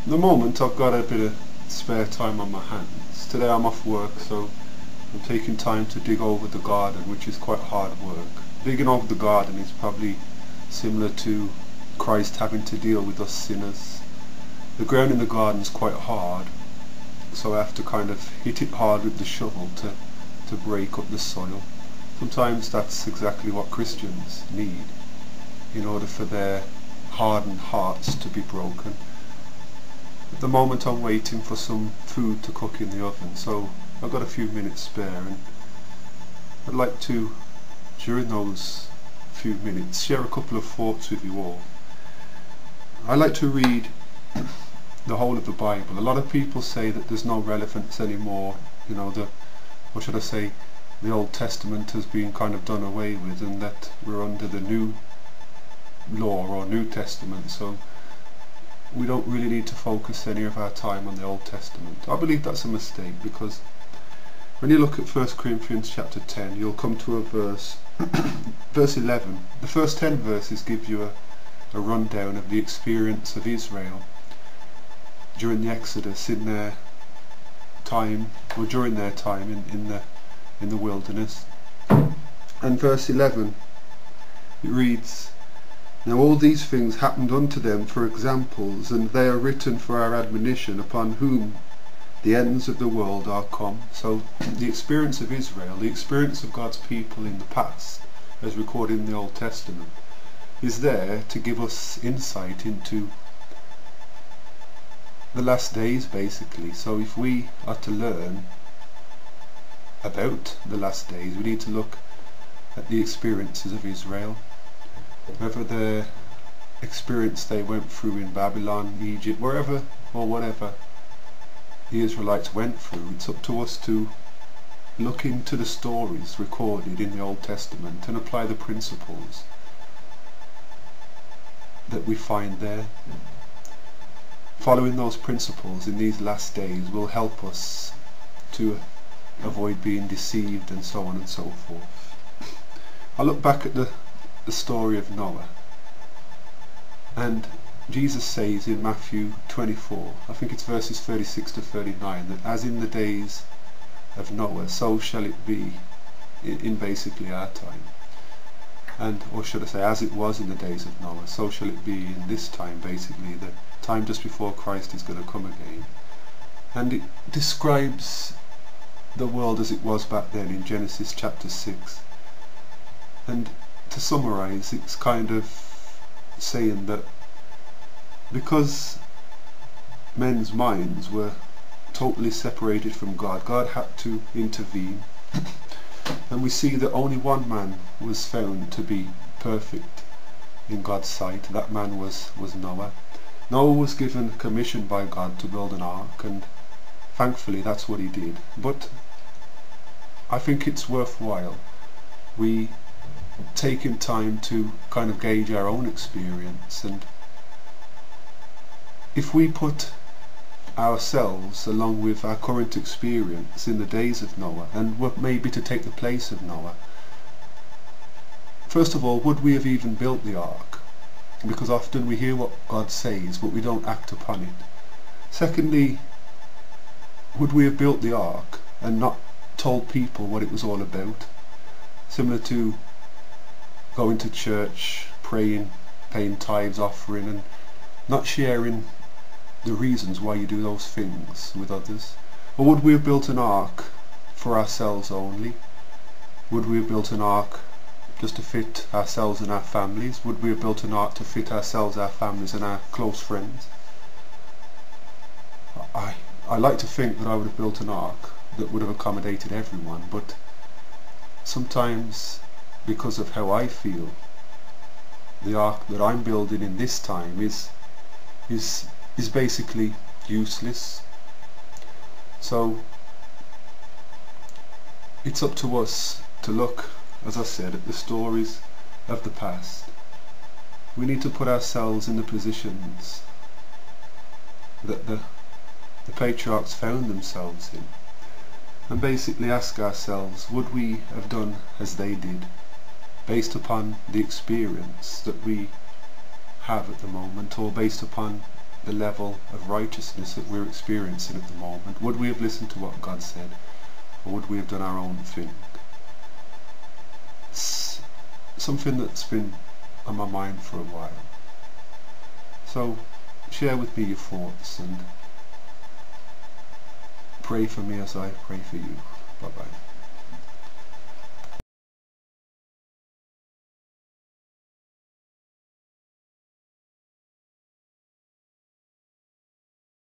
At the moment I've got a bit of spare time on my hands. Today I'm off work, so I'm taking time to dig over the garden, which is quite hard work. Digging over the garden is probably similar to Christ having to deal with us sinners. The ground in the garden is quite hard, so I have to kind of hit it hard with the shovel to break up the soil. Sometimes that's exactly what Christians need in order for their hardened hearts to be broken. At the moment I'm waiting for some food to cook in the oven, so I've got a few minutes spare, and I'd like to, during those few minutes, share a couple of thoughts with you all. I like to read the whole of the Bible. A lot of people say that there's no relevance anymore, what should I say, the Old Testament has been kind of done away with, and that we're under the New Law or New Testament, so we don't really need to focus any of our time on the Old Testament. I believe that's a mistake, because when you look at 1 Corinthians chapter 10, you'll come to a verse, verse 11. The first 10 verses give you a rundown of the experience of Israel during the Exodus, in their time, or during their time in the wilderness. And verse 11, it reads, "Now all these things happened unto them for examples, and they are written for our admonition, upon whom the ends of the world are come." So the experience of Israel, the experience of God's people in the past, as recorded in the Old Testament, is there to give us insight into the last days, basically. So if we are to learn about the last days, we need to look at the experiences of Israel, whether the experience they went through in Babylon, Egypt, wherever or whatever the Israelites went through. It's up to us to look into the stories recorded in the Old Testament and apply the principles that we find there. Following those principles in these last days will help us to avoid being deceived, and so on and so forth. I look back at the story of Noah, and Jesus says in Matthew 24, I think it's verses 36 to 39, that as in the days of Noah, so shall it be in basically our time. And, or should I say, as it was in the days of Noah, so shall it be in this time, basically, the time just before Christ is going to come again. And it describes the world as it was back then in Genesis chapter 6. And to summarize, it's kind of saying that because men's minds were totally separated from God, God had to intervene. And we see that only one man was found to be perfect in God's sight. That man was Noah. Noah was given commission by God to build an ark, and thankfully that's what he did. But I think it's worthwhile we taking time to kind of gauge our own experience, and if we put ourselves along with our current experience in the days of Noah, and were maybe to take the place of Noah, first of all, would we have even built the ark? Because often we hear what God says, but we don't act upon it. Secondly, would we have built the ark and not told people what it was all about? Similar to going to church, praying, paying tithes, offering, and not sharing the reasons why you do those things with others. Or would we have built an ark for ourselves only? Would we have built an ark just to fit ourselves and our families? Would we have built an ark to fit ourselves, our families, and our close friends? I like to think that I would have built an ark that would have accommodated everyone, but sometimes, because of how I feel, the ark that I'm building in this time is basically useless. So it's up to us to look, as I said, at the stories of the past. We need to put ourselves in the positions that the patriarchs found themselves in, and basically ask ourselves, would we have done as they did, based upon the experience that we have at the moment, or based upon the level of righteousness that we're experiencing at the moment? Would we have listened to what God said, or would we have done our own thing? It's something that's been on my mind for a while. So share with me your thoughts and pray for me as I pray for you. Bye bye.